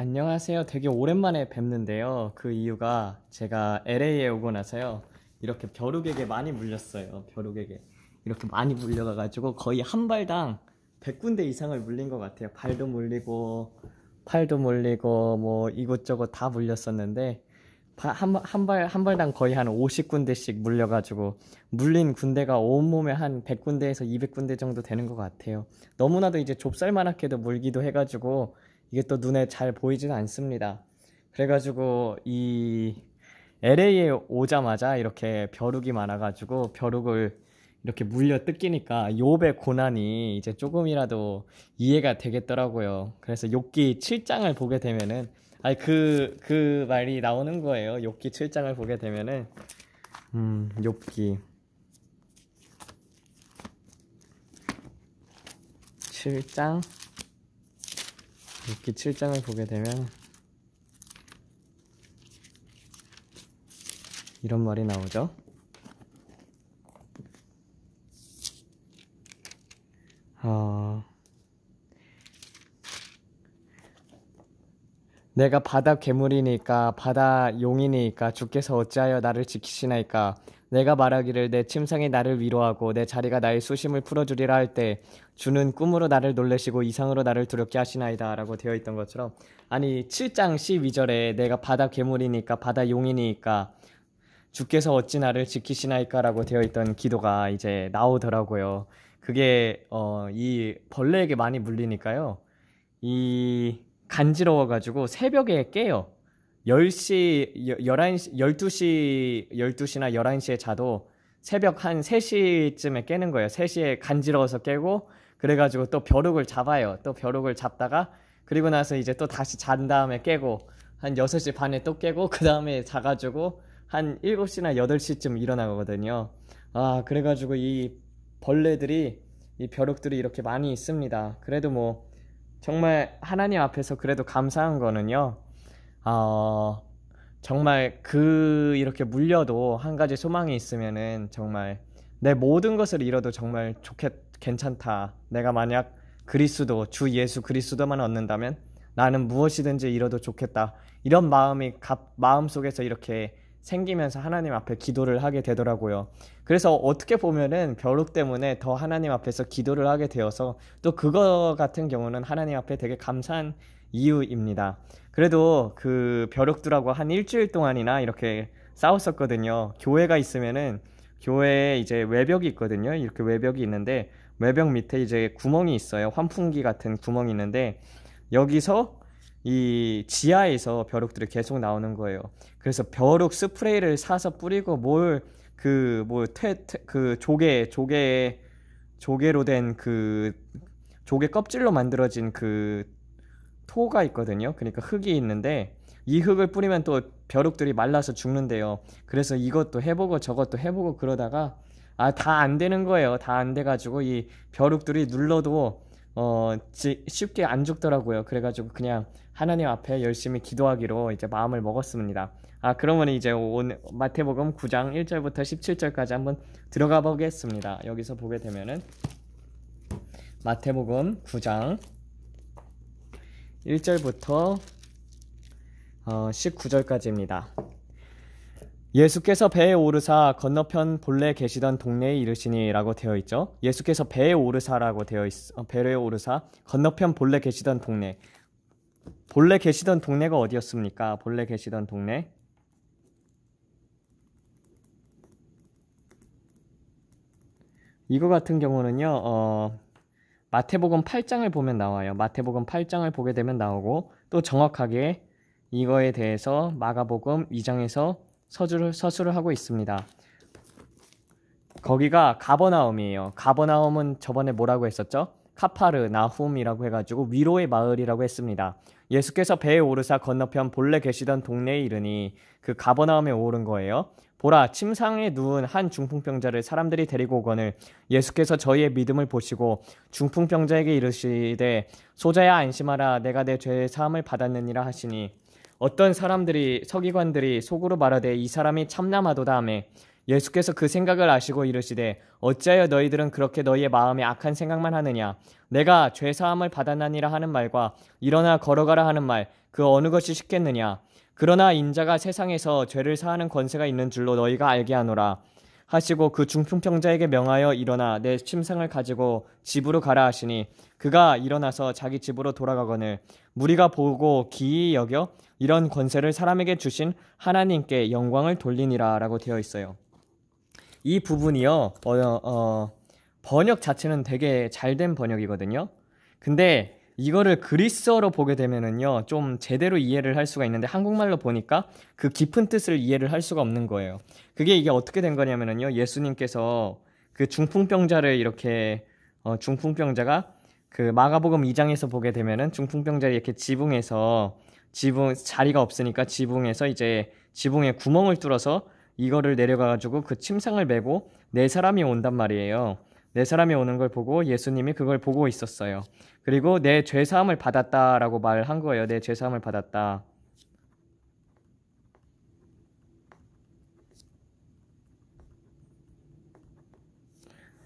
안녕하세요. 되게 오랜만에 뵙는데요. 그 이유가 제가 LA에 오고 나서요. 이렇게 벼룩에게 많이 물렸어요. 벼룩에게. 이렇게 많이 물려가가지고 거의 한 발당 100군데 이상을 물린 것 같아요. 발도 물리고, 팔도 물리고, 뭐 이곳저곳 다 물렸었는데, 한 발당 거의 한 50군데씩 물려가지고, 물린 군데가 온몸에 한 100군데에서 200군데 정도 되는 것 같아요. 너무나도 이제 좁쌀만하게도 물기도 해가지고, 이게 또 눈에 잘 보이지는 않습니다. 그래가지고 이 LA에 오자마자 이렇게 벼룩이 많아가지고 벼룩을 이렇게 물려 뜯기니까 욥의 고난이 이제 조금이라도 이해가 되겠더라고요. 그래서 욥기 7장을 보게 되면은 그 말이 나오는 거예요. 욥기 7장을 보게 되면은 욥기 7장 욥기 7장을 보게 되면 이런 말이 나오죠. 내가 바다 괴물이니까 바다 용이니까 주께서 어찌하여 나를 지키시나이까. 내가 말하기를 내 침상이 나를 위로하고 내 자리가 나의 수심을 풀어주리라 할 때 주는 꿈으로 나를 놀래시고 이상으로 나를 두렵게 하시나이다 라고 되어 있던 것처럼, 아니 7장 12절에 내가 바다 괴물이니까 바다 용이니까 주께서 어찌 나를 지키시나이까 라고 되어 있던 기도가 이제 나오더라고요. 그게 이 벌레에게 많이 물리니까요, 이 간지러워가지고 새벽에 깨요. 10시, 11시, 12시나 11시에 자도 새벽 한 3시쯤에 깨는 거예요. 3시에 간지러워서 깨고, 그래가지고 또 벼룩을 잡아요. 또 벼룩을 잡다가, 그리고 나서 이제 또 다시 잔 다음에 깨고, 한 6시 반에 또 깨고, 그 다음에 자가지고, 한 7시나 8시쯤 일어나거든요. 그래가지고 이 벌레들이, 이 벼룩들이 이렇게 많이 있습니다. 그래도 뭐, 정말 하나님 앞에서 그래도 감사한 거는요, 정말 이렇게 물려도 한 가지 소망이 있으면은, 정말 내 모든 것을 잃어도 정말 괜찮다. 내가 만약 주 예수 그리스도만 얻는다면 나는 무엇이든지 잃어도 좋겠다. 이런 마음속에서 이렇게 생기면서 하나님 앞에 기도를 하게 되더라고요. 그래서 어떻게 보면은 벼룩 때문에 더 하나님 앞에서 기도를 하게 되어서, 또 그거 같은 경우는 하나님 앞에 되게 감사한 이유입니다. 그래도 그 벼룩들하고 한 일주일 동안이나 이렇게 싸웠었거든요. 교회가 있으면은 교회에 이제 외벽이 있거든요. 이렇게 외벽이 있는데 외벽 밑에 이제 구멍이 있어요. 환풍기 같은 구멍이 있는데 여기서 이 지하에서 벼룩들이 계속 나오는 거예요. 그래서 벼룩 스프레이를 사서 뿌리고 조개로 된 조개 껍질로 만들어진 토가 있거든요. 그러니까 흙이 있는데 이 흙을 뿌리면 또 벼룩들이 말라서 죽는데요. 그래서 이것도 해보고 저것도 해보고 그러다가 다 안 되는 거예요. 다 안 돼가지고 이 벼룩들이 눌러도 쉽게 안 죽더라고요. 그래가지고 그냥 하나님 앞에 열심히 기도하기로 이제 마음을 먹었습니다. 그러면 이제 오늘 마태복음 9장 1절부터 17절까지 한번 들어가 보겠습니다. 여기서 보게 되면은 마태복음 9장 1절부터 19절까지입니다. 예수께서 배에 오르사 건너편 본래 계시던 동네에 이르시니 라고 되어 있죠. 예수께서 배에 오르사라고 배에 오르사 건너편 본래 계시던 동네. 본래 계시던 동네가 어디였습니까? 본래 계시던 동네. 이거 같은 경우는요, 마태복음 8장을 보면 나와요. 마태복음 8장을 보게 되면 나오고, 또 정확하게 이거에 대해서 마가복음 2장에서 서술을 하고 있습니다. 거기가 가버나움이에요. 가버나움은 저번에 뭐라고 했었죠? 카파르나훔이라고 해가지고 위로의 마을이라고 했습니다. 예수께서 배에 오르사 건너편 본래 계시던 동네에 이르니 그 가버나움에 오른 거예요. 보라, 침상에 누운 한 중풍병자를 사람들이 데리고 오거늘 예수께서 저희의 믿음을 보시고 중풍병자에게 이르시되 소자야 안심하라, 내가 내 죄의 사함을 받았느니라 하시니, 어떤 서기관들이 속으로 말하되 이 사람이 참남하도다 하매 예수께서 그 생각을 아시고 이르시되 어찌하여 너희들은 그렇게 너희의 마음에 악한 생각만 하느냐. 내가 죄사함을 받았나니라 하는 말과 일어나 걸어가라 하는 말 그 어느 것이 쉽겠느냐. 그러나 인자가 세상에서 죄를 사하는 권세가 있는 줄로 너희가 알게 하노라 하시고 그 중풍병자에게 명하여 일어나 내 침상을 가지고 집으로 가라 하시니 그가 일어나서 자기 집으로 돌아가거늘 무리가 보고 기이 여겨 이런 권세를 사람에게 주신 하나님께 영광을 돌리니라 라고 되어 있어요. 이 부분이요 번역 자체는 되게 잘된 번역이거든요. 근데 이거를 그리스어로 보게 되면은요 좀 제대로 이해를 할 수가 있는데 한국말로 보니까 그 깊은 뜻을 이해를 할 수가 없는 거예요. 이게 어떻게 된 거냐면은요 예수님께서 그 중풍병자를 이렇게 중풍병자가 그 마가복음 2장에서 보게 되면은 중풍병자를 이렇게 지붕 자리가 없으니까 지붕에서 이제 지붕에 구멍을 뚫어서 이거를 내려가가지고 그 침상을 메고 네 사람이 온단 말이에요. 네 사람이 오는 걸 보고 예수님이 그걸 보고 있었어요. 그리고 내 죄사함을 받았다라고 말한 거예요. 내 죄사함을 받았다.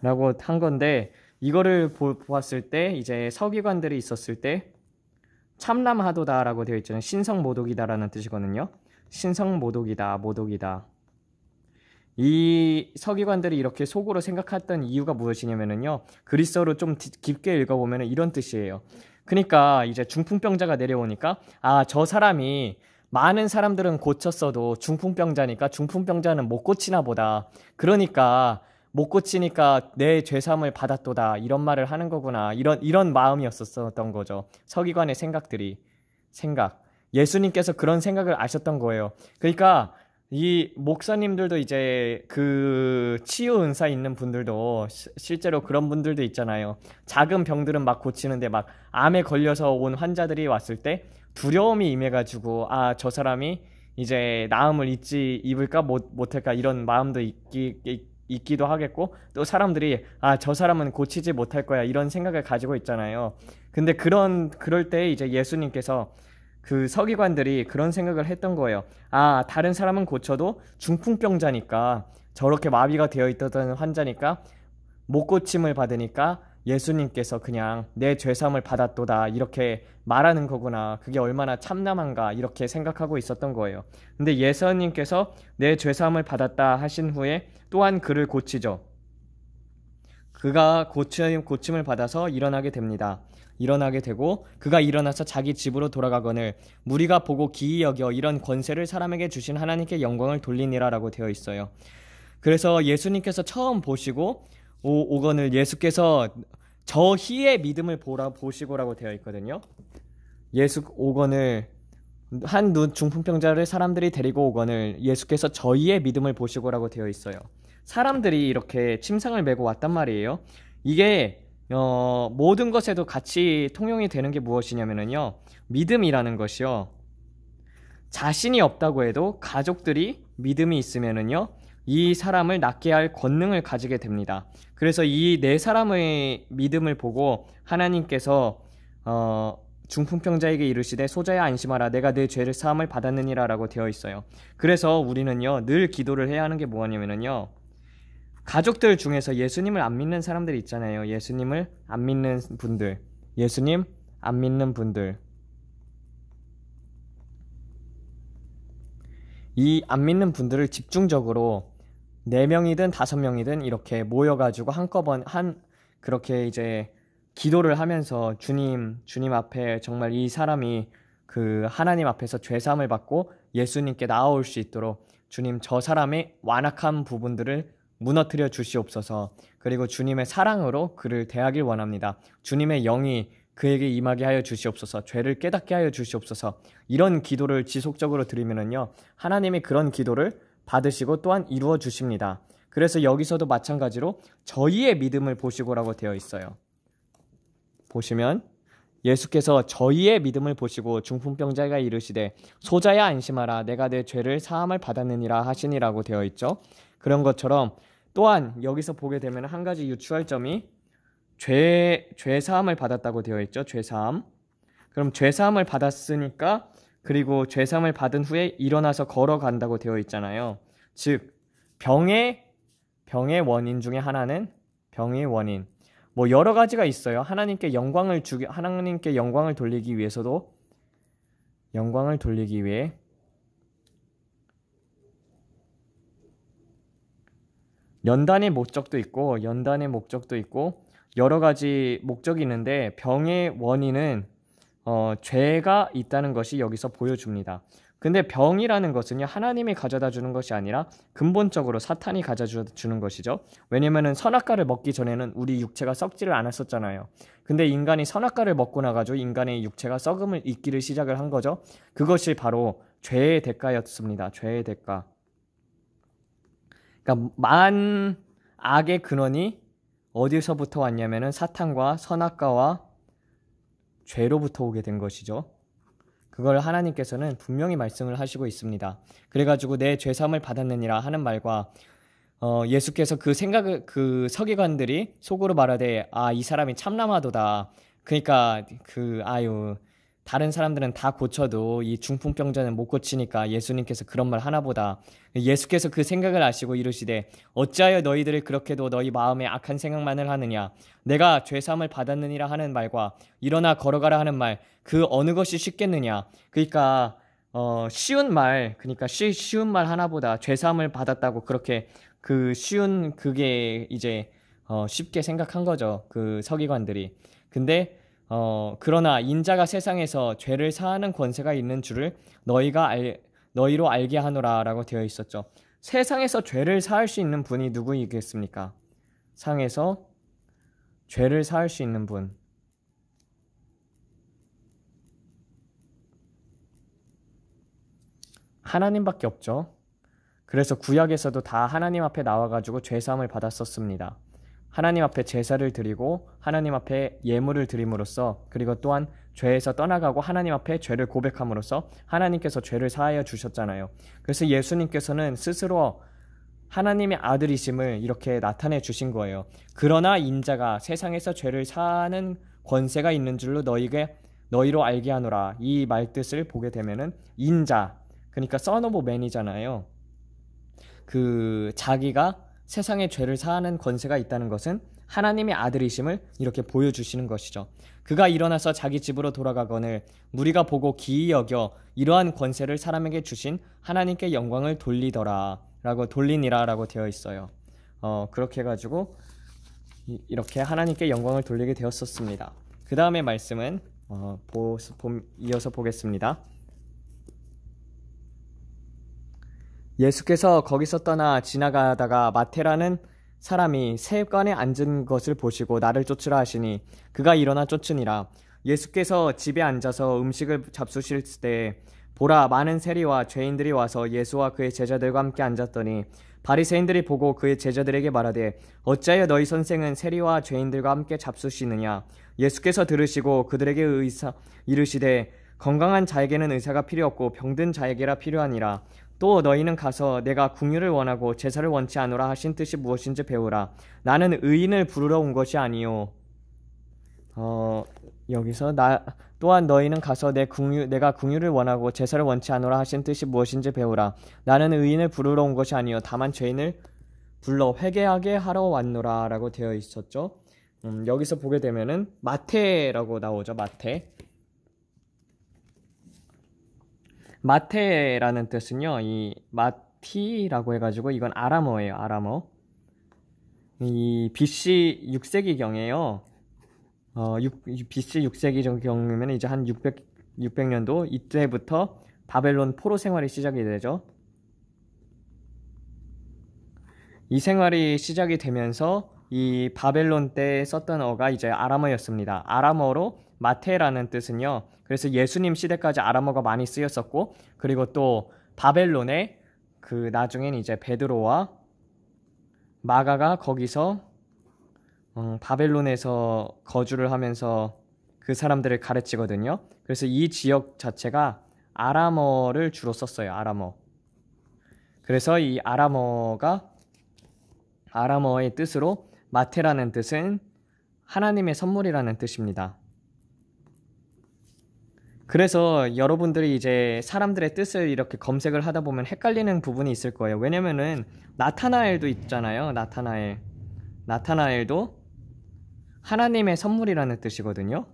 라고 한 건데 이거를 보았을 때 이제 서기관들이 있었을 때 참람하도다라고 되어 있잖아요. 신성모독이다라는 뜻이거든요. 신성모독이다, 모독이다. 이 서기관들이 이렇게 속으로 생각했던 이유가 무엇이냐면요 그리스어로 좀 깊게 읽어보면 이런 뜻이에요. 그러니까 이제 중풍병자가 내려오니까 저 사람이 많은 사람들은 고쳤어도 중풍병자니까 중풍병자는 못 고치나 보다. 그러니까 못 고치니까 내 죄사함을 받았도다 이런 말을 하는 거구나. 이런 마음이었었던 거죠. 서기관의 생각. 예수님께서 그런 생각을 아셨던 거예요. 그러니까 이 목사님들도 이제 그 치유 은사 있는 분들도 실제로 그런 분들도 있잖아요. 작은 병들은 막 고치는데 막 암에 걸려서 온 환자들이 왔을 때 두려움이 임해가지고 저 사람이 이제 나음을 입을까 못할까 이런 마음도 있기도 하겠고 또 사람들이 저 사람은 고치지 못할 거야 이런 생각을 가지고 있잖아요. 근데 그럴 때 이제 예수님께서 그 서기관들이 그런 생각을 했던 거예요. 다른 사람은 고쳐도 중풍병자니까 저렇게 마비가 되어 있던 환자니까 못 고침을 받으니까 예수님께서 그냥 내 죄사함을 받았도다 이렇게 말하는 거구나. 그게 얼마나 참남한가 이렇게 생각하고 있었던 거예요. 근데 예수님께서 내 죄사함을 받았다 하신 후에 또한 그를 고치죠. 그가 고침을 받아서 일어나게 되고 그가 일어나서 자기 집으로 돌아가거늘 무리가 보고 기이 여겨 이런 권세를 사람에게 주신 하나님께 영광을 돌리니라라고 되어 있어요. 그래서 예수님께서 처음 보시고 오거늘 예수께서 저희의 믿음을 보시고라고 되어 있거든요. 예수 오거늘 한 중풍병자를 사람들이 데리고 오거늘 예수께서 저희의 믿음을 보시고라고 되어 있어요. 사람들이 이렇게 침상을 메고 왔단 말이에요. 이게 모든 것에도 같이 통용이 되는 게 무엇이냐면요 믿음이라는 것이요 자신이 없다고 해도 가족들이 믿음이 있으면은요 이 사람을 낫게 할 권능을 가지게 됩니다. 그래서 이 네 사람의 믿음을 보고 하나님께서 중풍병자에게 이르시되 소자야 안심하라 내가 네 죄를 사함을 받았느니라 라고 되어 있어요. 그래서 우리는요 늘 기도를 해야 하는 게 뭐냐면요 가족들 중에서 예수님을 안 믿는 사람들이 있잖아요. 예수님을 안 믿는 분들, 예수님 안 믿는 분들. 이 안 믿는 분들을 집중적으로 4명이든 5명이든 이렇게 모여가지고 한꺼번에 그렇게 이제 기도를 하면서 주님 앞에 정말 이 사람이 그 하나님 앞에서 죄사함을 받고 예수님께 나아올 수 있도록 주님 저 사람의 완악한 부분들을 무너뜨려 주시옵소서. 그리고 주님의 사랑으로 그를 대하길 원합니다. 주님의 영이 그에게 임하게 하여 주시옵소서. 죄를 깨닫게 하여 주시옵소서. 이런 기도를 지속적으로 드리면은요 하나님이 그런 기도를 받으시고 또한 이루어 주십니다. 그래서 여기서도 마찬가지로 저희의 믿음을 보시고라고 되어 있어요. 보시면 예수께서 저희의 믿음을 보시고 중풍병자가 이르시되 소자야 안심하라 내가 내 죄를 사함을 받았느니라 하시니라고 되어 있죠. 그런 것처럼 또한 여기서 보게 되면 한 가지 유추할 점이 죄사함을 받았다고 되어 있죠. 죄사함. 그럼 죄사함을 받았으니까 그리고 죄사함을 받은 후에 일어나서 걸어간다고 되어 있잖아요. 즉 병의 원인 중에 하나는 병의 원인. 뭐 여러 가지가 있어요. 하나님께 영광을 돌리기 위해서도 영광을 돌리기 위해 연단의 목적도 있고 여러 가지 목적이 있는데 병의 원인은 죄가 있다는 것이 여기서 보여줍니다. 근데 병이라는 것은요, 하나님이 가져다 주는 것이 아니라 근본적으로 사탄이 가져다 주는 것이죠. 왜냐면은 선악과를 먹기 전에는 우리 육체가 썩지를 않았었잖아요. 근데 인간이 선악과를 먹고 나가지고 인간의 육체가 썩음을 잊기를 시작을 한 거죠. 그것이 바로 죄의 대가였습니다. 죄의 대가. 그러니까 악의 근원이 어디서부터 왔냐면은 사탄과 선악과와 죄로부터 오게 된 것이죠. 그걸 하나님께서는 분명히 말씀을 하시고 있습니다. 그래가지고 내 죄사함을 받았느니라 하는 말과 예수께서 그 서기관들이 속으로 말하되 이 사람이 참남하도다. 그러니까 다른 사람들은 다 고쳐도 이 중풍병자는 못 고치니까 예수님께서 그런 말 하나보다. 예수께서 그 생각을 아시고 이르시되 어찌하여 너희들을 그렇게도 너희 마음에 악한 생각만을 하느냐. 내가 죄사함을 받았느니라 하는 말과 일어나 걸어가라 하는 말, 그 어느 것이 쉽겠느냐. 그러니까 쉬운 말 하나보다 죄사함을 받았다고 그렇게 그게 이제 쉽게 생각한 거죠. 그 서기관들이. 근데 그러나 인자가 세상에서 죄를 사하는 권세가 있는 줄을 너희로 알게 하노라 라고 되어 있었죠. 세상에서 죄를 사할 수 있는 분이 누구이겠습니까? 상에서 죄를 사할 수 있는 분. 하나님밖에 없죠. 그래서 구약에서도 다 하나님 앞에 나와가지고 죄사함을 받았었습니다. 하나님 앞에 제사를 드리고 하나님 앞에 예물을 드림으로써, 그리고 또한 죄에서 떠나가고 하나님 앞에 죄를 고백함으로써 하나님께서 죄를 사하여 주셨잖아요. 그래서 예수님께서는 스스로 하나님의 아들이심을 이렇게 나타내 주신 거예요. 그러나 인자가 세상에서 죄를 사하는 권세가 있는 줄로 너희로 알게 하노라. 이 말뜻을 보게 되면은 인자, 그러니까 Son of Man이잖아요. 자기가 세상의 죄를 사하는 권세가 있다는 것은 하나님의 아들이심을 이렇게 보여주시는 것이죠. 그가 일어나서 자기 집으로 돌아가거늘 무리가 보고 기이 여겨 이러한 권세를 사람에게 주신 하나님께 영광을 돌리니라 라고 되어 있어요. 그렇게 해가지고 이렇게 하나님께 영광을 돌리게 되었었습니다. 그 다음에 말씀은 이어서 보겠습니다. 예수께서 거기서 떠나 지나가다가 마태라는 사람이 세관에 앉은 것을 보시고 나를 쫓으라 하시니 그가 일어나 쫓으니라. 예수께서 집에 앉아서 음식을 잡수실 때 보라, 많은 세리와 죄인들이 와서 예수와 그의 제자들과 함께 앉았더니 바리새인들이 보고 그의 제자들에게 말하되 어찌하여 너희 선생은 세리와 죄인들과 함께 잡수시느냐. 예수께서 들으시고 그들에게 이르시되 건강한 자에게는 의사가 필요 없고 병든 자에게라 필요하니라. 또 너희는 가서 내가 궁유를 원하고 제사를 원치 않노라 하신 뜻이 무엇인지 배우라. 나는 의인을 부르러 온 것이 아니요. 여기서 또한 너희는 가서 내가 궁유를 원하고 제사를 원치 않노라 하신 뜻이 무엇인지 배우라. 나는 의인을 부르러 온 것이 아니요 다만 죄인을 불러 회개하게 하러 왔노라 라고 되어 있었죠. 여기서 보게 되면은 마태라고 나오죠. 마태라는 뜻은요, 이 마티라고 해가지고 이건 아람어예요. 아람어. 이 BC 6세기경에요. BC 6세기경이면 이제 한 600년도 이때부터 바벨론 포로 생활이 시작이 되죠. 이 생활이 시작이 되면서 이 바벨론 때 썼던 어가 이제 아람어였습니다. 아람어로 마테라는 뜻은요. 그래서 예수님 시대까지 아람어가 많이 쓰였었고, 그리고 또 바벨론에 나중엔 이제 베드로와 마가가 거기서 바벨론에서 거주를 하면서 그 사람들을 가르치거든요. 그래서 이 지역 자체가 아람어를 주로 썼어요. 아람어. 그래서 이 아람어의 뜻으로 마테라는 뜻은 하나님의 선물이라는 뜻입니다. 그래서 여러분들이 이제 사람들의 뜻을 이렇게 검색을 하다 보면 헷갈리는 부분이 있을 거예요. 왜냐면은 나타나엘도 있잖아요. 나타나엘도 하나님의 선물이라는 뜻이거든요.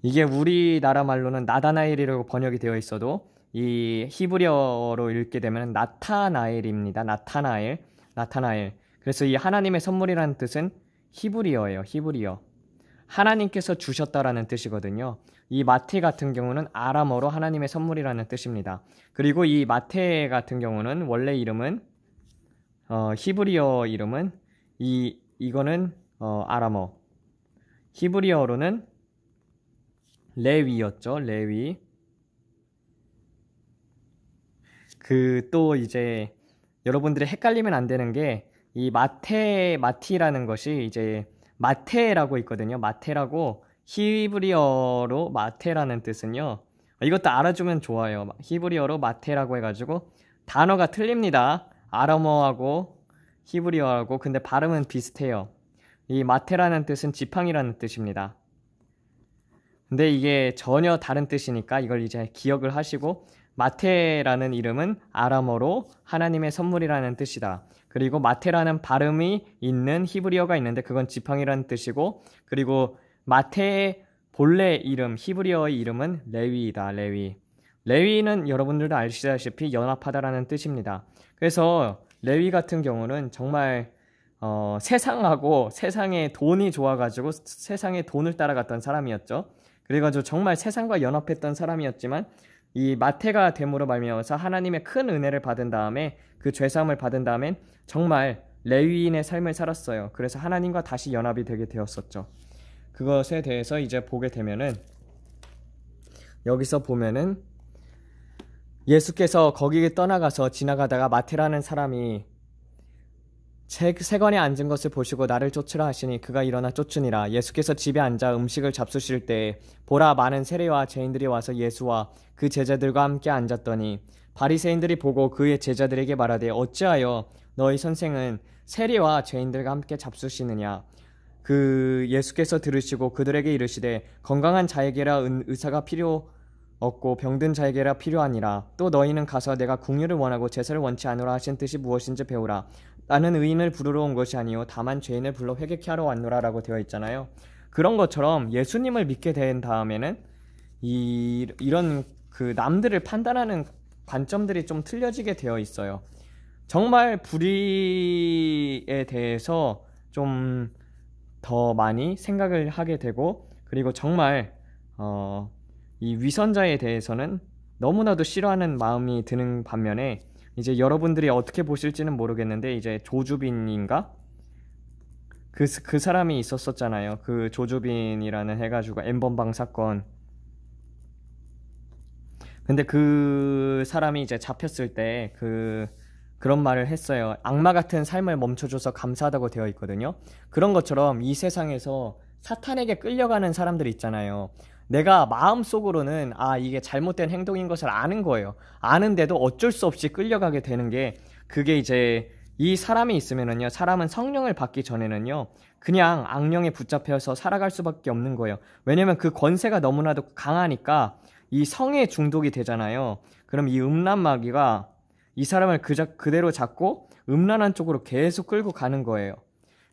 이게 우리나라 말로는 나다나엘이라고 번역이 되어 있어도 이 히브리어로 읽게 되면 나타나엘입니다. 나타나엘. 그래서 이 하나님의 선물이라는 뜻은 히브리어예요. 히브리어. 하나님께서 주셨다라는 뜻이거든요. 이 마태 같은 경우는 아람어로 하나님의 선물이라는 뜻입니다. 그리고 이 마태 같은 경우는 원래 이름은 히브리어 이름은 이거는 아람어. 히브리어로는 레위였죠. 레위. 또 이제 여러분들이 헷갈리면 안 되는 게 이 마티라는 것이 이제 마테라고 있거든요. 마테라고 히브리어로 마테라는 뜻은요. 이것도 알아주면 좋아요. 히브리어로 마테라고 해가지고 단어가 틀립니다. 아람어하고 히브리어하고 근데 발음은 비슷해요. 이 마테라는 뜻은 지팡이라는 뜻입니다. 근데 이게 전혀 다른 뜻이니까 이걸 이제 기억을 하시고 마테라는 이름은 아람어로 하나님의 선물이라는 뜻이다. 그리고 마테라는 발음이 있는 히브리어가 있는데 그건 지팡이라는 뜻이고 그리고 마테의 본래 이름 히브리어의 이름은 레위이다. 레위는 여러분들도 아시다시피 연합하다라는 뜻입니다. 그래서 레위 같은 경우는 정말 세상하고 세상에 돈이 좋아가지고 세상에 돈을 따라갔던 사람이었죠. 그래가지고 정말 세상과 연합했던 사람이었지만 이 마태가 됨으로 말미암아서 하나님의 큰 은혜를 받은 다음에 그 죄사함을 받은 다음엔 정말 레위인의 삶을 살았어요. 그래서 하나님과 다시 연합이 되게 되었었죠. 그것에 대해서 이제 보게 되면은 여기서 보면은 예수께서 거기에 떠나가서 지나가다가 마태라는 사람이 세관에 앉은 것을 보시고 나를 쫓으라 하시니 그가 일어나 쫓으니라. 예수께서 집에 앉아 음식을 잡수실 때 보라 많은 세리와 죄인들이 와서 예수와 그 제자들과 함께 앉았더니 바리새인들이 보고 그의 제자들에게 말하되 어찌하여 너희 선생은 세리와 죄인들과 함께 잡수시느냐. 그 예수께서 들으시고 그들에게 이르시되 건강한 자에게라 의사가 필요 없고 병든 자에게라 필요하니라. 또 너희는 가서 내가 궁유를 원하고 제사를 원치 않으라 하신 뜻이 무엇인지 배우라. 나는 의인을 부르러 온 것이 아니요 다만 죄인을 불러 회개케 하러 왔노라 라고 되어 있잖아요. 그런 것처럼 예수님을 믿게 된 다음에는 이런 그 남들을 판단하는 관점들이 좀 틀려지게 되어 있어요. 정말 불의에 대해서 좀 더 많이 생각을 하게 되고 그리고 정말 이 위선자에 대해서는 너무나도 싫어하는 마음이 드는 반면에 이제 여러분들이 어떻게 보실지는 모르겠는데 이제 조주빈인가? 그 사람이 있었잖아요. 그 조주빈이라는 해가지고 엠번방 사건. 근데 그 사람이 이제 잡혔을 때 그런 말을 했어요. 악마 같은 삶을 멈춰줘서 감사하다고 되어 있거든요. 그런 것처럼 이 세상에서 사탄에게 끌려가는 사람들이 있잖아요. 내가 마음속으로는 이게 잘못된 행동인 것을 아는 거예요. 아는데도 어쩔 수 없이 끌려가게 되는 게 그게 이제 이 사람이 있으면은요. 사람은 성령을 받기 전에는요. 그냥 악령에 붙잡혀서 살아갈 수밖에 없는 거예요. 왜냐면 그 권세가 너무나도 강하니까 이 성에 중독이 되잖아요. 그럼 이 음란마귀가 이 사람을 그대로 잡고 음란한 쪽으로 계속 끌고 가는 거예요.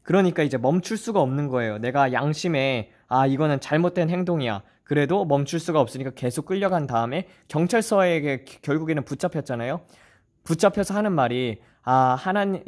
그러니까 이제 멈출 수가 없는 거예요. 내가 양심에 이거는 잘못된 행동이야. 그래도 멈출 수가 없으니까 계속 끌려간 다음에 경찰서에게 결국에는 붙잡혔잖아요. 붙잡혀서 하는 말이 하나님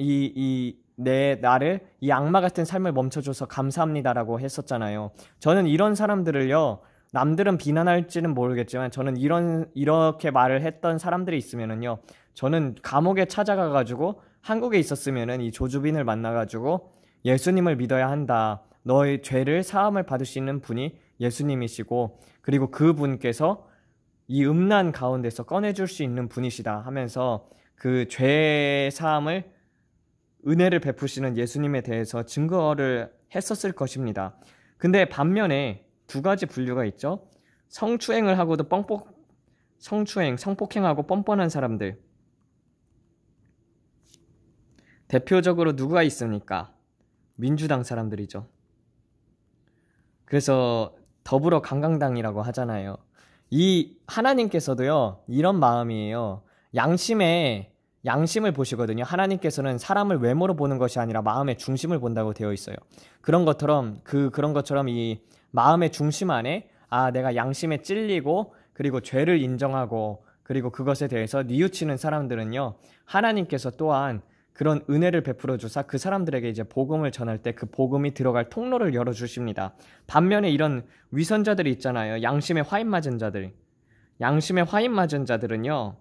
나를 이 악마 같은 삶을 멈춰줘서 감사합니다라고 했었잖아요. 저는 이런 사람들을요. 남들은 비난할지는 모르겠지만 저는 이렇게 말을 했던 사람들이 있으면은요. 저는 감옥에 찾아가가지고 한국에 있었으면은 이 조주빈을 만나가지고 예수님을 믿어야 한다. 너의 죄를 사함을 받을 수 있는 분이 예수님이시고 그리고 그분께서 이 음란 가운데서 꺼내줄 수 있는 분이시다 하면서 그 죄 사함을 은혜를 베푸시는 예수님에 대해서 증거를 했었을 것입니다. 근데 반면에 두 가지 분류가 있죠. 성추행을 하고도 성폭행하고 뻔뻔한 사람들. 대표적으로 누가 있습니까? 민주당 사람들이죠. 그래서 더불어 강강당이라고 하잖아요. 이 하나님께서도요, 이런 마음이에요. 양심을 보시거든요. 하나님께서는 사람을 외모로 보는 것이 아니라 마음의 중심을 본다고 되어 있어요. 그런 것처럼 이 마음의 중심 안에, 내가 양심에 찔리고, 그리고 죄를 인정하고, 그리고 그것에 대해서 뉘우치는 사람들은요, 하나님께서 또한 그런 은혜를 베풀어 주사 그 사람들에게 이제 복음을 전할 때 그 복음이 들어갈 통로를 열어 주십니다. 반면에 이런 위선자들이 있잖아요. 양심에 화인 맞은 자들. 양심에 화인 맞은 자들은요,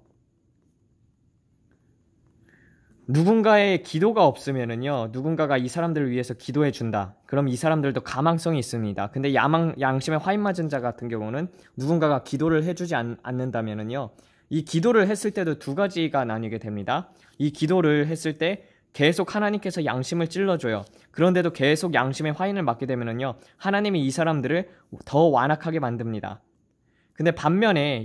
누군가의 기도가 없으면은요, 누군가가 이 사람들을 위해서 기도해 준다. 그럼 이 사람들도 가망성이 있습니다. 근데 양심에 화인 맞은 자 같은 경우는 누군가가 기도를 해주지 않는다면은요, 이 기도를 했을 때도 두 가지가 나뉘게 됩니다. 이 기도를 했을 때 계속 하나님께서 양심을 찔러줘요. 그런데도 계속 양심에 화인을 맞게 되면은요, 하나님이 이 사람들을 더 완악하게 만듭니다. 근데 반면에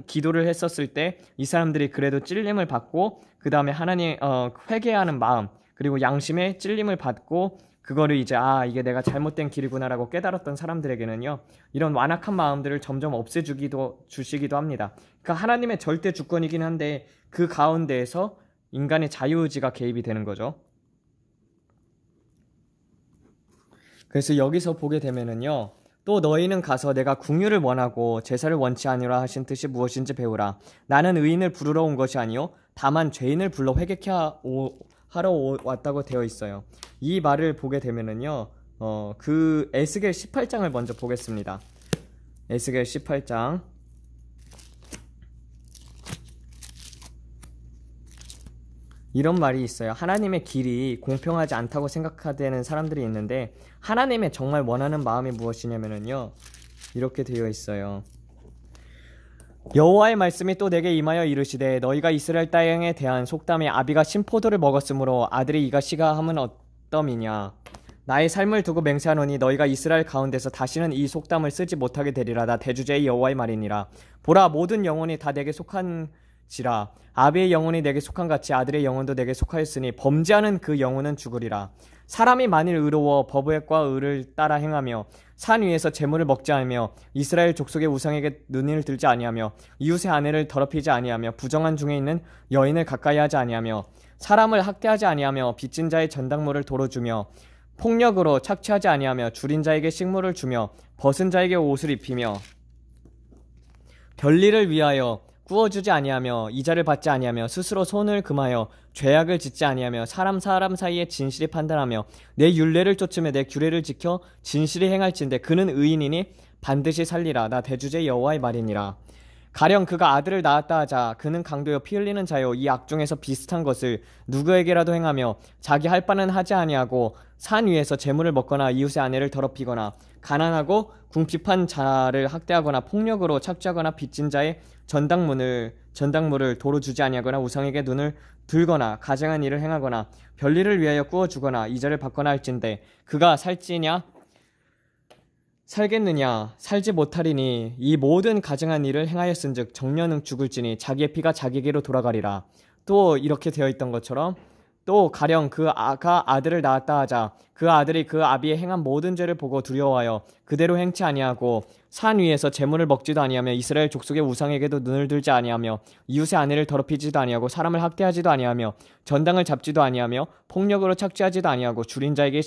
기도를 했었을 때 이 사람들이 그래도 찔림을 받고 그 다음에 회개하는 마음, 그리고 양심의 찔림을 받고 그거를 이제 이게 내가 잘못된 길이구나라고 깨달았던 사람들에게는요, 이런 완악한 마음들을 점점 주시기도 합니다. 그러니까 하나님의 절대 주권이긴 한데 그 가운데에서 인간의 자유의지가 개입이 되는 거죠. 그래서 여기서 보게 되면은요, 또 너희는 가서 내가 궁유를 원하고 제사를 원치 아니라 하신 뜻이 무엇인지 배우라. 나는 의인을 부르러 온 것이 아니요 다만 죄인을 불러 회개케 하러 왔다고 되어 있어요. 이 말을 보게 되면은요, 그 에스겔 18장을 먼저 보겠습니다. 에스겔 18장. 이런 말이 있어요. 하나님의 길이 공평하지 않다고 생각하는 사람들이 있는데, 하나님의 정말 원하는 마음이 무엇이냐면요, 이렇게 되어 있어요. 여호와의 말씀이 또 내게 임하여 이르시되, 너희가 이스라엘 땅에 대한 속담에 아비가 신포도를 먹었으므로 아들이 이가 시가함은 어떠미냐. 나의 삶을 두고 맹세하노니 너희가 이스라엘 가운데서 다시는 이 속담을 쓰지 못하게 되리라. 나 대주제의 여호와의 말이니라. 보라, 모든 영혼이 다 내게 속한지라. 아비의 영혼이 내게 속한 같이 아들의 영혼도 내게 속하였으니 범죄하는 그 영혼은 죽으리라. 사람이 만일 의로워 법과 의를 따라 행하며 산 위에서 재물을 먹지 않으며 이스라엘 족속의 우상에게 눈을 들지 아니하며 이웃의 아내를 더럽히지 아니하며 부정한 중에 있는 여인을 가까이 하지 아니하며 사람을 학대하지 아니하며 빚진 자의 전당물을 도로 주며 폭력으로 착취하지 아니하며 줄인 자에게 식물을 주며 벗은 자에게 옷을 입히며 별리를 위하여 구워주지 아니하며 이자를 받지 아니하며 스스로 손을 금하여 죄악을 짓지 아니하며 사람 사이에 진실이 판단하며 내 율례를 쫓으며 내 규례를 지켜 진실이 행할진대 그는 의인이니 반드시 살리라. 나 대주제 여호와의 말이니라. 가령 그가 아들을 낳았다 하자 그는 강도여 피 흘리는 자요 이 악중에서 비슷한 것을 누구에게라도 행하며 자기 할 바는 하지 아니하고 산 위에서 재물을 먹거나 이웃의 아내를 더럽히거나 가난하고 궁핍한 자를 학대하거나 폭력으로 착취하거나 빚진 자의 전당물을 도로 주지 아니하거나 우상에게 눈을 들거나 가증한 일을 행하거나 별일을 위하여 구워주거나 이자를 받거나 할진대 그가 살겠느냐 살지 못하리니 이 모든 가증한 일을 행하였은즉 정년은 죽을지니 자기의 피가 자기에게로 돌아가리라. 또 이렇게 되어 있던 것처럼 또 가령 그가 아들을 낳았다 하자 그 아들이 그 아비의 행한 모든 죄를 보고 두려워하여 그대로 행치 아니하고 산 위에서 재물을 먹지도 아니하며 이스라엘 족속의 우상에게도 눈을 들지 아니하며 이웃의 아내를 더럽히지도 아니하고 사람을 학대하지도 아니하며 전당을 잡지도 아니하며 폭력으로 착취하지도 아니하고 줄인 자에게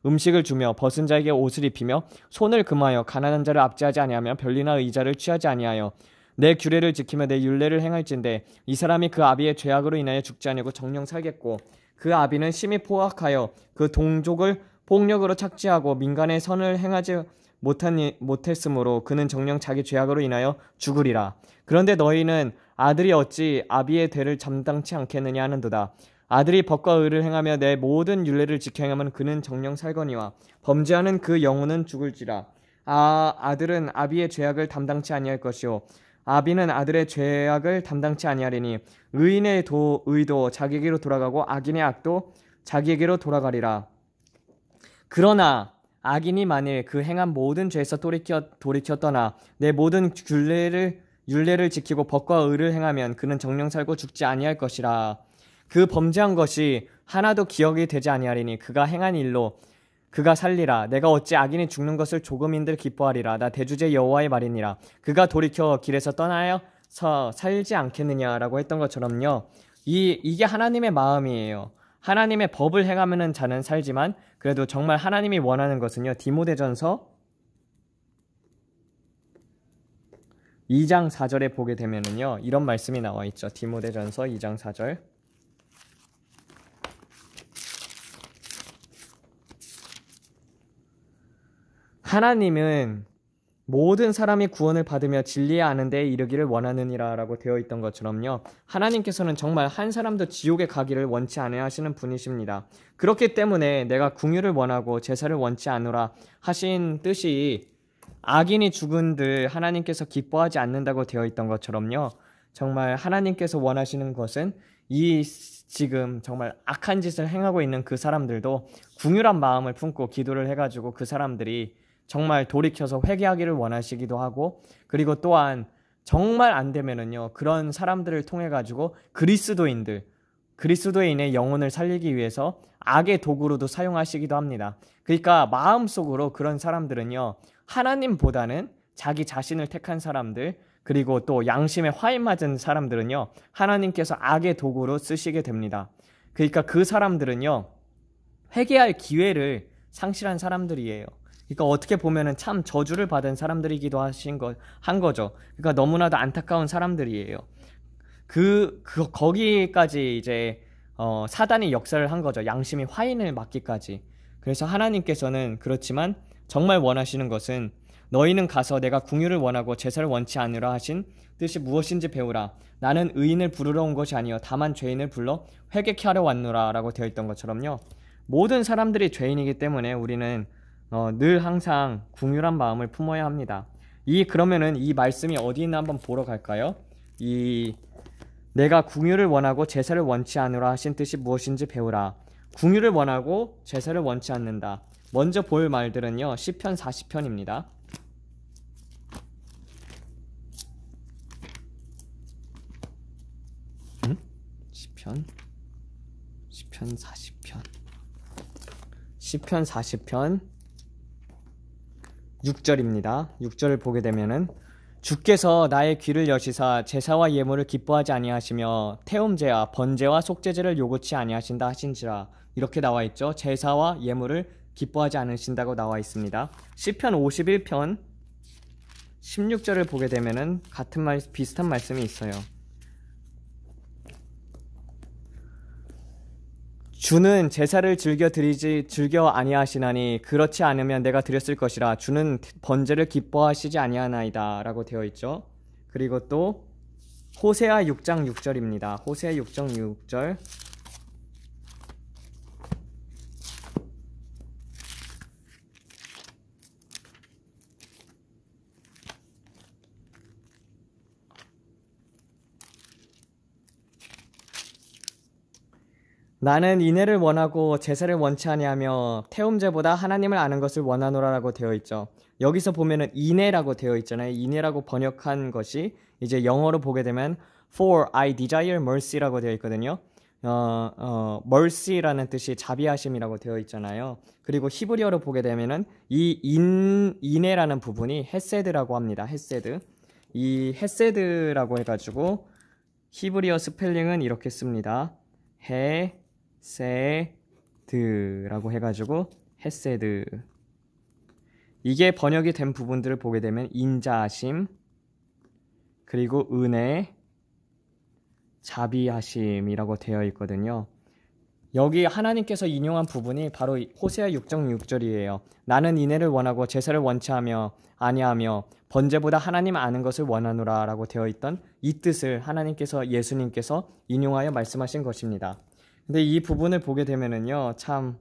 음식을 주며 벗은 자에게 옷을 입히며 손을 금하여 가난한 자를 압제하지 아니하며 별리나 의자를 취하지 아니하여 내 규례를 지키며 내 율례를 행할진대 이 사람이 그 아비의 죄악으로 인하여 죽지 아니하고 정령 살겠고 그 아비는 심히 포악하여 그 동족을 폭력으로 착취하고 민간의 선을 행하지 못했으므로 그는 정령 자기 죄악으로 인하여 죽으리라. 그런데 너희는 아들이 어찌 아비의 대를 감당치 않겠느냐 하는도다. 아들이 법과 의를 행하며 내 모든 율례를 지켜 행하면 그는 정령 살거니와 범죄하는 그 영혼은 죽을지라. 아들은 아비의 죄악을 담당치 아니할 것이요 아비는 아들의 죄악을 담당치 아니하리니 의인의 의도 자기에게로 돌아가고 악인의 악도 자기에게로 돌아가리라. 그러나 악인이 만일 그 행한 모든 죄에서 돌이켜 떠나 내 모든 율례를 지키고 법과 의를 행하면 그는 정령 살고 죽지 아니할 것이라. 그 범죄한 것이 하나도 기억이 되지 아니하리니 그가 행한 일로 그가 살리라. 내가 어찌 악인이 죽는 것을 조금인들 기뻐하리라. 나 대주제 여호와의 말이니라. 그가 돌이켜 길에서 떠나서 살지 않겠느냐라고 했던 것처럼요. 이게 하나님의 마음이에요. 하나님의 법을 행하는 자는 살지만 그래도 정말 하나님이 원하는 것은요. 디모데전서 2장 4절에 보게 되면은요. 이런 말씀이 나와 있죠. 디모데전서 2장 4절. 하나님은 모든 사람이 구원을 받으며 진리에 아는 데에 이르기를 원하느니라 라고 되어 있던 것처럼요. 하나님께서는 정말 한 사람도 지옥에 가기를 원치 않으려 하시는 분이십니다. 그렇기 때문에 내가 궁유를 원하고 제사를 원치 않으라 하신 뜻이 악인이 죽은들 하나님께서 기뻐하지 않는다고 되어 있던 것처럼요. 정말 하나님께서 원하시는 것은 이 지금 정말 악한 짓을 행하고 있는 그 사람들도 궁유란 마음을 품고 기도를 해가지고 그 사람들이 정말 돌이켜서 회개하기를 원하시기도 하고, 그리고 또한 정말 안 되면은요, 그런 사람들을 통해 가지고 그리스도인의 영혼을 살리기 위해서 악의 도구로도 사용하시기도 합니다. 그러니까 마음속으로 그런 사람들은요, 하나님보다는 자기 자신을 택한 사람들, 그리고 또 양심에 화인 맞은 사람들은요, 하나님께서 악의 도구로 쓰시게 됩니다. 그러니까 그 사람들은요, 회개할 기회를 상실한 사람들이에요. 그러니까 어떻게 보면은 참 저주를 받은 사람들이기도 한 거죠. 그러니까 너무나도 안타까운 사람들이에요. 거기까지 이제 사단이 역사를 한 거죠. 양심이 화인을 맞기까지. 그래서 하나님께서는 그렇지만 정말 원하시는 것은 너희는 가서 내가 궁유를 원하고 제사를 원치 않으라 하신 뜻이 무엇인지 배우라. 나는 의인을 부르러 온 것이 아니요 다만 죄인을 불러 회개케 하려 왔노라 라고 되어 있던 것처럼요. 모든 사람들이 죄인이기 때문에 우리는 늘 항상 궁유란 마음을 품어야 합니다. 그러면은 이 말씀이 어디 있나 한번 보러 갈까요? 내가 궁유를 원하고 제사를 원치 않으라 하신 뜻이 무엇인지 배우라. 궁유를 원하고 제사를 원치 않는다. 먼저 볼 말들은요. 시편 40편입니다. 시편 40편. 시편 40편 6절입니다. 6절을 보게 되면은 주께서 나의 귀를 여시사 제사와 예물을 기뻐하지 아니하시며 태움제와 번제와 속죄제를 요구치 아니하신다 하신지라. 이렇게 나와 있죠. 제사와 예물을 기뻐하지 않으신다고 나와 있습니다. 시편 51편 16절을 보게 되면은 비슷한 말씀이 있어요. 주는 제사를 즐겨 아니하시나니 그렇지 않으면 내가 드렸을 것이라. 주는 번제를 기뻐하시지 아니하나이다 라고 되어 있죠. 그리고 또 호세아 6장 6절입니다. 호세아 6장 6절. 나는 인애를 원하고 제사를 원치 아니하며 태움제보다 하나님을 아는 것을 원하노라라고 되어 있죠. 여기서 보면은 인애라고 되어 있잖아요. 인애라고 번역한 것이 이제 영어로 보게 되면 For I desire mercy라고 되어 있거든요. mercy라는 뜻이 자비하심이라고 되어 있잖아요. 그리고 히브리어로 보게 되면은 이 인애라는 부분이 헤세드라고 합니다. 헤세드. 이 헤세드라고 해가지고 히브리어 스펠링은 이렇게 씁니다. 헤세드라고 해가지고 헤세드. 이게 번역이 된 부분들을 보게 되면 인자하심, 그리고 은혜, 자비하심이라고 되어 있거든요. 여기 하나님께서 인용한 부분이 바로 호세아 6장 6절이에요. 나는 인애를 원하고 제사를 원치 아니하며 번제보다 하나님 아는 것을 원하노라 라고 되어 있던 이 뜻을 예수님께서 인용하여 말씀하신 것입니다. 근데 이 부분을 보게 되면은요, 참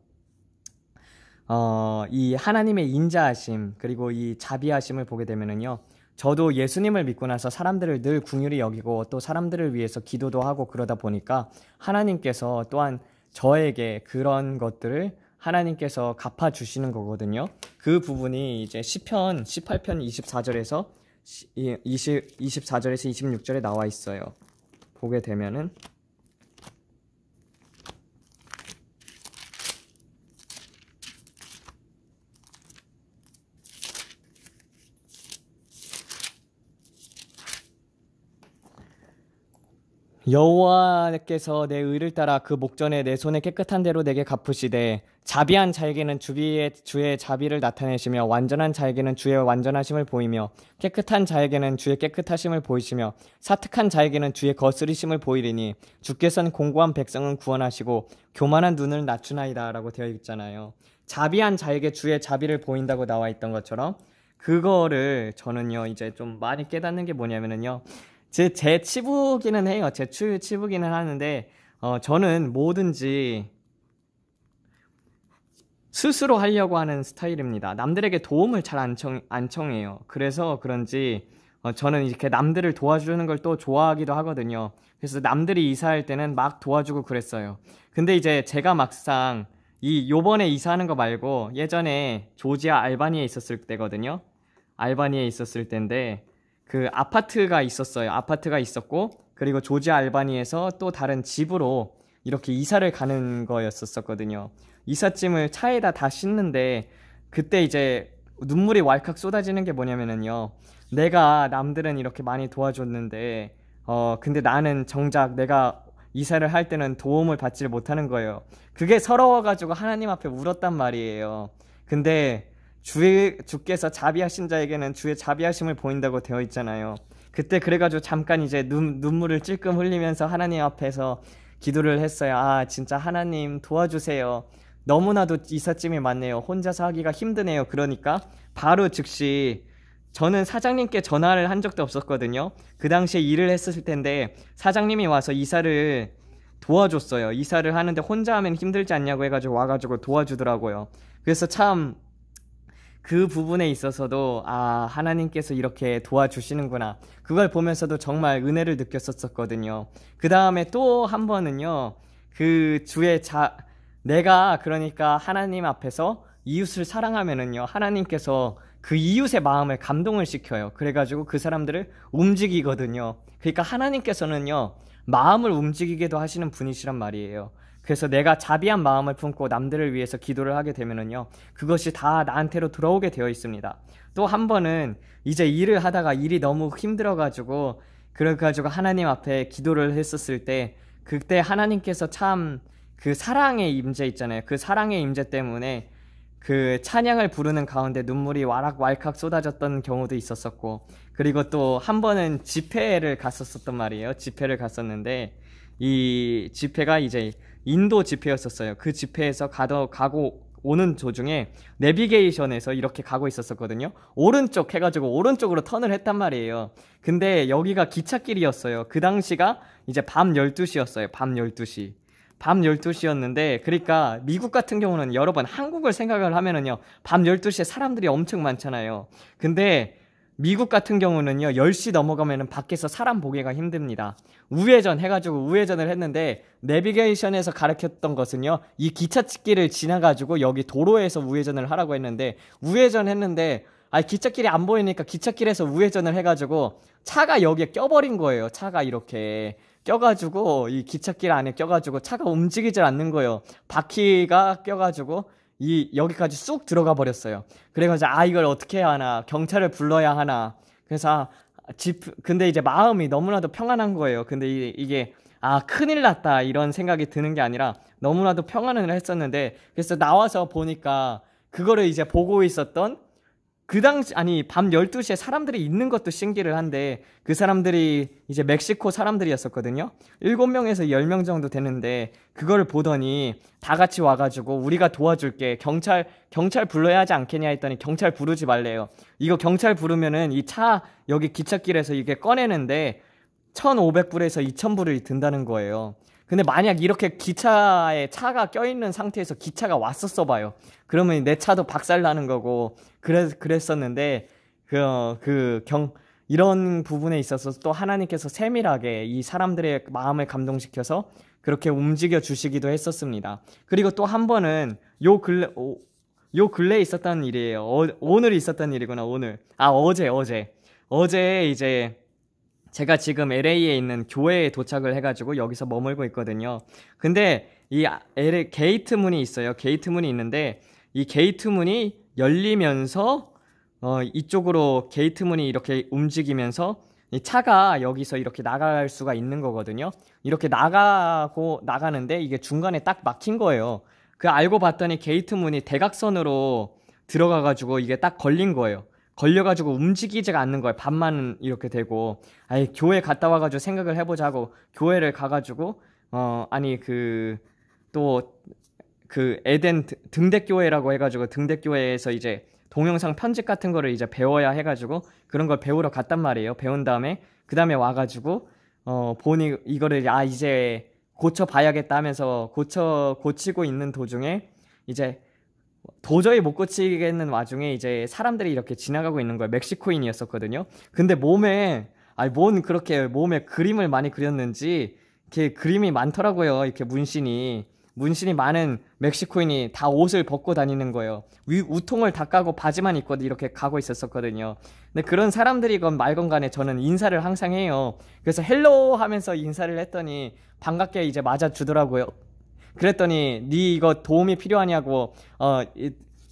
이 하나님의 인자하심 그리고 이 자비하심을 보게 되면은요, 저도 예수님을 믿고 나서 사람들을 늘 긍휼히 여기고 또 사람들을 위해서 기도도 하고 그러다 보니까 하나님께서 또한 저에게 그런 것들을 하나님께서 갚아주시는 거거든요. 그 부분이 이제 시편 18편 24절에서 24절에서 26절에 나와 있어요. 보게 되면은 여호와께서 내 의를 따라 그 목전에 내 손에 깨끗한 대로 내게 갚으시되 자비한 자에게는 주의 자비를 나타내시며 완전한 자에게는 주의 완전하심을 보이며 깨끗한 자에게는 주의 깨끗하심을 보이시며 사특한 자에게는 주의 거스리심을 보이리니 주께서는 공고한 백성은 구원하시고 교만한 눈을 낮추나이다 라고 되어 있잖아요. 자비한 자에게 주의 자비를 보인다고 나와 있던 것처럼 그거를 저는요 이제 좀 많이 깨닫는 게 뭐냐면은요, 제 치부기는 해요. 제 치부기는 하는데, 저는 뭐든지 스스로 하려고 하는 스타일입니다. 남들에게 도움을 잘 안 청해요. 그래서 그런지, 저는 이렇게 남들을 도와주는 걸 또 좋아하기도 하거든요. 그래서 남들이 이사할 때는 막 도와주고 그랬어요. 근데 이제 제가 막상, 요번에 이사하는 거 말고 예전에 조지아 알바니에 있었을 때거든요. 알바니에 있었을 때인데, 그 아파트가 있었어요. 아파트가 있었고, 그리고 조지아 알바니에서 또 다른 집으로 이렇게 이사를 가는 거였었거든요. 이삿짐을 차에다 다 싣는데, 그때 이제 눈물이 왈칵 쏟아지는 게 뭐냐면은요, 내가 남들은 이렇게 많이 도와줬는데, 근데 나는 정작 내가 이사를 할 때는 도움을 받지를 못하는 거예요. 그게 서러워가지고 하나님 앞에 울었단 말이에요. 근데 주께서 자비하신 자에게는 주의 자비하심을 보인다고 되어 있잖아요. 그때 그래가지고 잠깐 이제 눈물을 찔끔 흘리면서 하나님 앞에서 기도를 했어요. 아, 진짜 하나님 도와주세요. 너무나도 이삿짐이 많네요. 혼자서 하기가 힘드네요. 그러니까 바로 즉시 저는 사장님께 전화를 한 적도 없었거든요. 그 당시에 일을 했을 텐데 사장님이 와서 이사를 도와줬어요. 이사를 하는데 혼자 하면 힘들지 않냐고 해가지고 와가지고 도와주더라고요. 그래서 참 그 부분에 있어서도 하나님께서 이렇게 도와주시는구나, 그걸 보면서도 정말 은혜를 느꼈었거든요. 그 다음에 또 한 번은요, 내가 그러니까 하나님 앞에서 이웃을 사랑하면은요, 하나님께서 그 이웃의 마음을 감동을 시켜요. 그래가지고 그 사람들을 움직이거든요. 그러니까 하나님께서는요, 마음을 움직이게도 하시는 분이시란 말이에요. 그래서 내가 자비한 마음을 품고 남들을 위해서 기도를 하게 되면은요, 그것이 다 나한테로 들어오게 되어 있습니다. 또 한 번은 이제 일을 하다가 일이 너무 힘들어가지고 그래가지고 하나님 앞에 기도를 했었을 때, 그때 하나님께서 참 그 사랑의 임재 있잖아요. 그 사랑의 임재 때문에 그 찬양을 부르는 가운데 눈물이 왈칵 쏟아졌던 경우도 있었었고, 그리고 또 한 번은 집회를 갔었단 말이에요. 집회를 갔었는데 이 집회가 이제 인도 집회였었어요. 그 집회에서 가고 오는 도중에 내비게이션에서 이렇게 가고 있었거든요. 오른쪽 해가지고 오른쪽으로 턴을 했단 말이에요. 근데 여기가 기찻길이었어요. 그 당시가 이제 밤 12시였어요. 밤 12시. 밤 12시였는데, 그러니까 미국 같은 경우는 여러분 한국을 생각을 하면은요, 밤 12시에 사람들이 엄청 많잖아요. 근데 미국 같은 경우는요, 10시 넘어가면은 밖에서 사람 보기가 힘듭니다. 우회전 해가지고 우회전을 했는데, 내비게이션에서 가르쳤던 것은요, 이 기찻길을 지나가지고 여기 도로에서 우회전을 하라고 했는데, 우회전 했는데, 기찻길이 안 보이니까 기찻길에서 우회전을 해가지고 차가 여기에 껴버린 거예요. 차가 이렇게 껴가지고 이 기찻길 안에 껴가지고 차가 움직이질 않는 거예요. 바퀴가 껴가지고 여기까지 쑥 들어가 버렸어요. 그래가지고 이걸 어떻게 해야 하나, 경찰을 불러야 하나. 그래서 근데 이제 마음이 너무나도 평안한 거예요. 근데 이게 큰일 났다 이런 생각이 드는 게 아니라 너무나도 평안을 했었는데, 그래서 나와서 보니까 그거를 이제 보고 있었던 그 당시, 밤 12시에 사람들이 있는 것도 신기를 한데, 그 사람들이 이제 멕시코 사람들이었었거든요. 7명에서 10명 정도 되는데, 그거를 보더니 다 같이 와가지고 우리가 도와줄게, 경찰 불러야 하지 않겠냐 했더니 경찰 부르지 말래요. 이거 경찰 부르면은 이 차 여기 기찻길에서 이게 꺼내는데 1,500불에서 2,000불이 든다는 거예요. 근데 만약 이렇게 기차에 차가 껴있는 상태에서 기차가 왔었어 봐요. 그러면 내 차도 박살나는 거고, 그랬었는데, 이런 부분에 있어서 또 하나님께서 세밀하게 이 사람들의 마음을 감동시켜서 그렇게 움직여 주시기도 했었습니다. 그리고 또 한 번은 요 근래에 있었던 일이에요. 오늘 있었던 일이구나, 오늘. 어제 이제 제가 지금 LA에 있는 교회에 도착을 해가지고 여기서 머물고 있거든요. 근데 이 LA 게이트 문이 있어요. 게이트 문이 있는데 이 게이트 문이 열리면서 이쪽으로 게이트 문이 이렇게 움직이면서 이 차가 여기서 이렇게 나갈 수가 있는 거거든요. 이렇게 나가는데 이게 중간에 딱 막힌 거예요. 그 알고 봤더니 게이트 문이 대각선으로 들어가가지고 이게 딱 걸린 거예요. 걸려가지고 움직이지가 않는 거예요. 반만 이렇게 되고. 아니, 교회 갔다 와가지고 생각을 해보자고 교회를 가가지고, 에덴 등대교회라고 해가지고 등대교회에서 이제 동영상 편집 같은 거를 이제 배워야 해가지고 그런 걸 배우러 갔단 말이에요. 배운 다음에 그 다음에 와가지고 보니 이거를 이제 고쳐봐야겠다 하면서 고치고 있는 도중에 이제 도저히 못 고치겠는 와중에 이제 사람들이 이렇게 지나가고 있는 거예요. 멕시코인이었었거든요. 근데 뭔 그렇게 몸에 그림을 많이 그렸는지 이렇게 그림이 많더라고요. 이렇게 문신이 많은 멕시코인이 다 옷을 벗고 다니는 거예요. 우통을 다 까고 바지만 입고 이렇게 가고 있었거든요. 근데 그런 사람들이건 말건 간에 저는 인사를 항상 해요. 그래서 헬로 하면서 인사를 했더니 반갑게 이제 맞아주더라고요. 그랬더니 네 이거 도움이 필요하냐고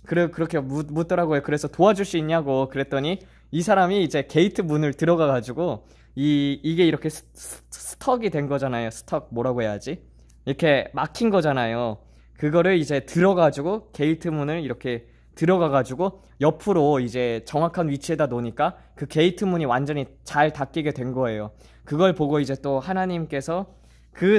그렇게 묻더라고요. 그래서 도와줄 수 있냐고 그랬더니 이 사람이 이제 게이트 문을 들어가가지고 이게 이렇게 스턱이 된 거잖아요. 스턱 뭐라고 해야지? 이렇게 막힌 거잖아요. 그거를 이제 들어가지고 게이트 문을 이렇게 들어가가지고 옆으로 이제 정확한 위치에다 놓으니까 그 게이트 문이 완전히 잘 닫히게 된 거예요. 그걸 보고 이제 또 하나님께서 그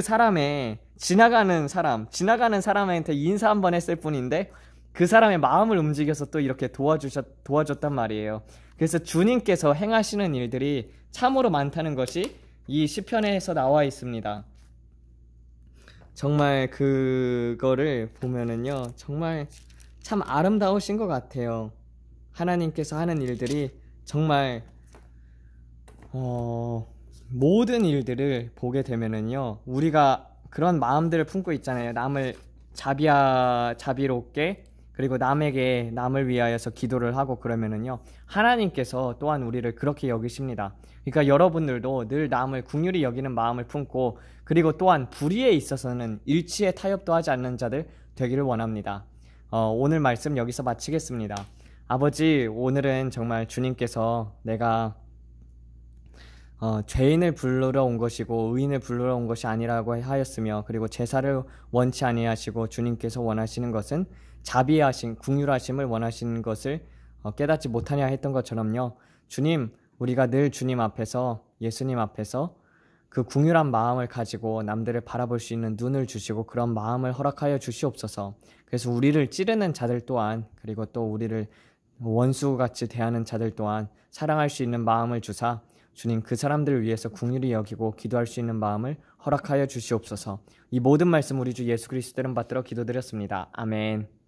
지나가는 사람한테 인사 한번 했을 뿐인데 그 사람의 마음을 움직여서 또 이렇게 도와줬단 말이에요. 그래서 주님께서 행하시는 일들이 참으로 많다는 것이 이 시편에서 나와 있습니다. 정말 그거를 보면은요, 정말 참 아름다우신 것 같아요. 하나님께서 하는 일들이 정말 모든 일들을 보게 되면은요, 우리가 그런 마음들을 품고 있잖아요. 남을 자비롭게, 그리고 남을 위하여서 기도를 하고 그러면은요, 하나님께서 또한 우리를 그렇게 여기십니다. 그러니까 여러분들도 늘 남을 긍휼히 여기는 마음을 품고, 그리고 또한 불의에 있어서는 일치에 타협도 하지 않는 자들 되기를 원합니다. 오늘 말씀 여기서 마치겠습니다. 아버지, 오늘은 정말 주님께서 내가 죄인을 부르러 온 것이고 의인을 부르러 온 것이 아니라고 하였으며, 그리고 제사를 원치 아니하시고 주님께서 원하시는 것은 자비하심, 긍휼하심을 원하시는 것을 깨닫지 못하냐 했던 것처럼요, 주님, 우리가 늘 주님 앞에서, 예수님 앞에서 그 긍휼한 마음을 가지고 남들을 바라볼 수 있는 눈을 주시고 그런 마음을 허락하여 주시옵소서. 그래서 우리를 찌르는 자들 또한, 그리고 또 우리를 원수같이 대하는 자들 또한 사랑할 수 있는 마음을 주사 주님, 그 사람들을 위해서 긍휼히 여기고 기도할 수 있는 마음을 허락하여 주시옵소서. 이 모든 말씀 우리 주 예수 그리스도 이름 받들어 기도드렸습니다. 아멘.